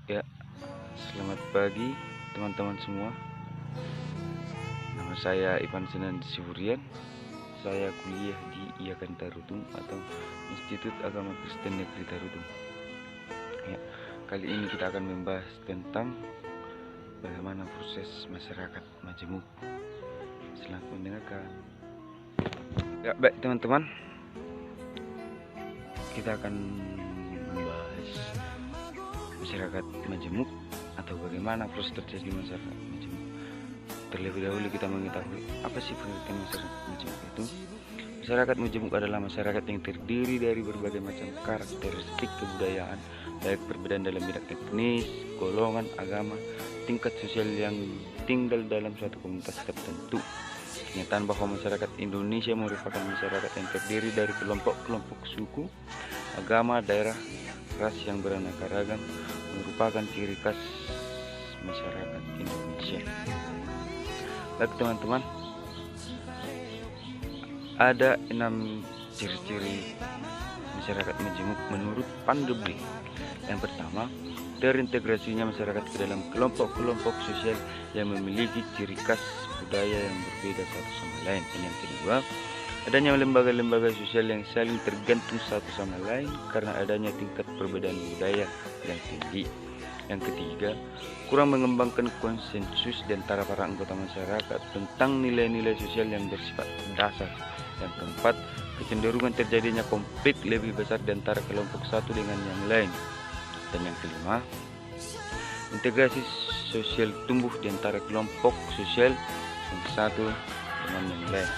Ya, selamat pagi teman-teman semua. Nama saya Ivan Senan Siburian. Saya kuliah di IAKN Tarutung atau Institut Agama Kristen Negeri Tarutung. Ya, kali ini kita akan membahas tentang bagaimana proses masyarakat majemuk. Selamat mendengarkan. Ya, baik teman-teman. Kita akan membahas masyarakat majemuk atau bagaimana proses terjadi masyarakat majemuk. Terlebih dahulu kita mengetahui apa sih pengertian masyarakat majemuk itu. Masyarakat majemuk adalah masyarakat yang terdiri dari berbagai macam karakteristik kebudayaan, baik perbedaan dalam bidang etnis, golongan, agama, tingkat sosial yang tinggal dalam suatu komunitas tertentu. Kenyataan bahwa masyarakat Indonesia merupakan masyarakat yang terdiri dari kelompok-kelompok suku, agama, daerah, ras yang beraneka ragam merupakan ciri khas masyarakat Indonesia. Baik teman-teman, ada 6 ciri-ciri masyarakat majemuk menurut Pandebli. Yang pertama, terintegrasinya masyarakat ke dalam kelompok-kelompok sosial yang memiliki ciri khas budaya yang berbeda satu sama lain. Dan yang kedua, adanya lembaga-lembaga sosial yang saling tergantung satu sama lain karena adanya tingkat perbedaan budaya yang tinggi. Yang ketiga, kurang mengembangkan konsensus di antara para anggota masyarakat tentang nilai-nilai sosial yang bersifat dasar. Yang keempat, kecenderungan terjadinya konflik lebih besar di antara kelompok satu dengan yang lain. Dan yang kelima, integrasi sosial tumbuh di antara kelompok sosial yang satu dengan yang lain.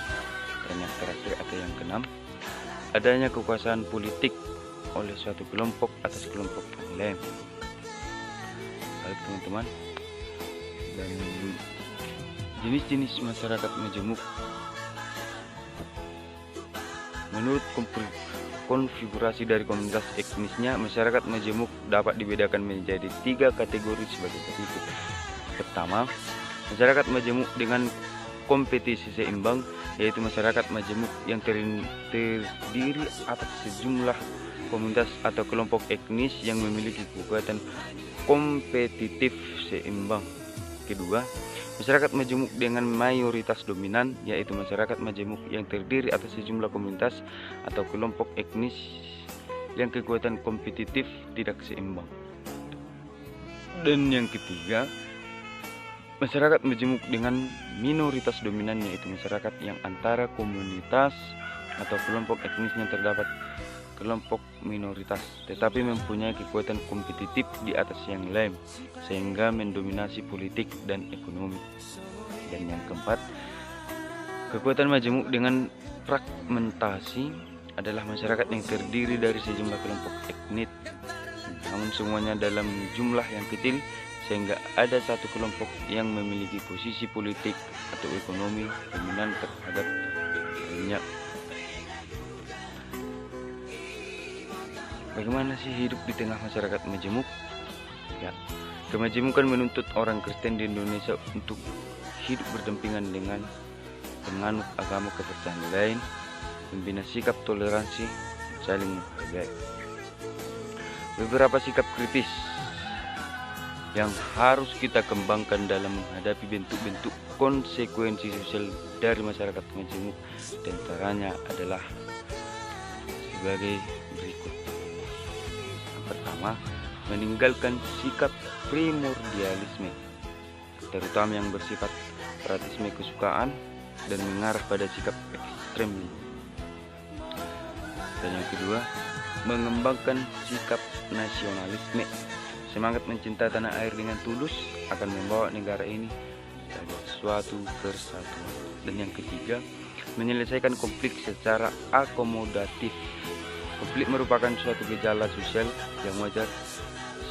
Dan yang terakhir atau yang keenam, adanya kekuasaan politik oleh suatu kelompok atas kelompok yang lain. Baik teman-teman, dan jenis-jenis masyarakat majemuk menurut konfigurasi dari komunitas etnisnya, masyarakat majemuk dapat dibedakan menjadi 3 kategori sebagai berikut. Pertama, masyarakat majemuk dengan kompetisi seimbang, yaitu masyarakat majemuk yang terdiri atas sejumlah komunitas atau kelompok etnis yang memiliki kekuatan kompetitif seimbang. Kedua, masyarakat majemuk dengan mayoritas dominan, yaitu masyarakat majemuk yang terdiri atas sejumlah komunitas atau kelompok etnis yang kekuatan kompetitif tidak seimbang. Dan yang ketiga, masyarakat majemuk dengan minoritas dominan, yaitu masyarakat yang antara komunitas atau kelompok etnisnya terdapat kelompok minoritas tetapi mempunyai kekuatan kompetitif di atas yang lain sehingga mendominasi politik dan ekonomi. Dan yang keempat, kekuatan majemuk dengan fragmentasi adalah masyarakat yang terdiri dari sejumlah kelompok etnis namun semuanya dalam jumlah yang kecil sehingga ada satu kelompok yang memiliki posisi politik atau ekonomi dominan terhadap lainnya. Bagaimana sih hidup di tengah masyarakat majemuk? Ya, kemajemukan menuntut orang Kristen di Indonesia untuk hidup berdampingan dengan penganut agama kepercayaan lain, membina sikap toleransi, saling menghargai. Beberapa sikap kritis yang harus kita kembangkan dalam menghadapi bentuk-bentuk konsekuensi sosial dari masyarakat majemuk, diantaranya adalah sebagai berikut. Pertama, meninggalkan sikap primordialisme, terutama yang bersifat fanatisme kesukaan dan mengarah pada sikap ekstrem. Dan yang kedua, mengembangkan sikap nasionalisme, semangat mencinta tanah air dengan tulus akan membawa negara ini pada suatu persatuan. Dan yang ketiga, menyelesaikan konflik secara akomodatif. Konflik merupakan suatu gejala sosial yang wajar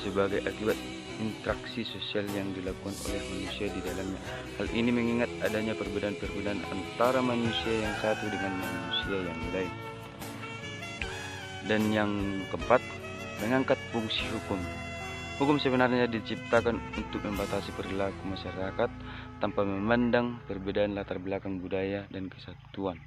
sebagai akibat interaksi sosial yang dilakukan oleh manusia di dalamnya. Hal ini mengingat adanya perbedaan-perbedaan antara manusia yang satu dengan manusia yang lain. Dan yang keempat, mengangkat fungsi hukum. Hukum sebenarnya diciptakan untuk membatasi perilaku masyarakat tanpa memandang perbedaan latar belakang budaya dan kesatuan.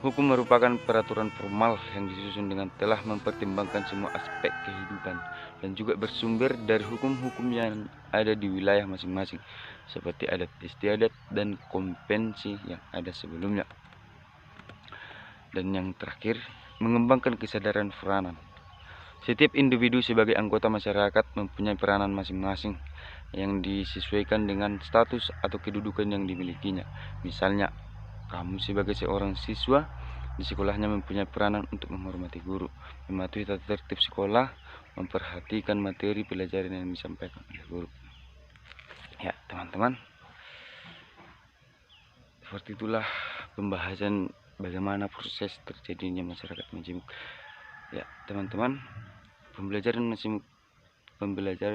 Hukum merupakan peraturan formal yang disusun dengan telah mempertimbangkan semua aspek kehidupan dan juga bersumber dari hukum-hukum yang ada di wilayah masing-masing, seperti adat istiadat dan konvensi yang ada sebelumnya. Dan yang terakhir, mengembangkan kesadaran peranan. Setiap individu sebagai anggota masyarakat mempunyai peranan masing-masing yang disesuaikan dengan status atau kedudukan yang dimilikinya. Misalnya, kamu sebagai seorang siswa di sekolahnya mempunyai peranan untuk menghormati guru, mematuhi tata tertib sekolah, memperhatikan materi pelajaran yang disampaikan oleh guru. Ya, teman-teman, seperti itulah pembahasan bagaimana proses terjadinya masyarakat majemuk. Ya, teman-teman, pembelajaran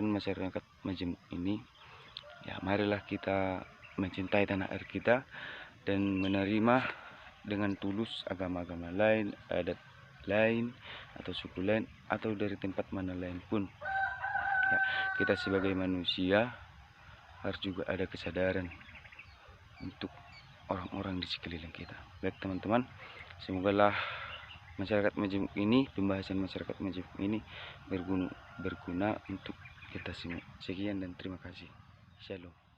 masyarakat majemuk ini, ya marilah kita mencintai tanah air kita dan menerima dengan tulus agama-agama lain, adat lain, atau suku lain, atau dari tempat mana lain pun. Ya, kita sebagai manusia harus juga ada kesadaran untuk orang-orang di sekeliling kita. Baik teman-teman, semogalah masyarakat majemuk ini, pembahasan masyarakat majemuk ini berguna untuk kita semua. Sekian dan terima kasih. Shalom.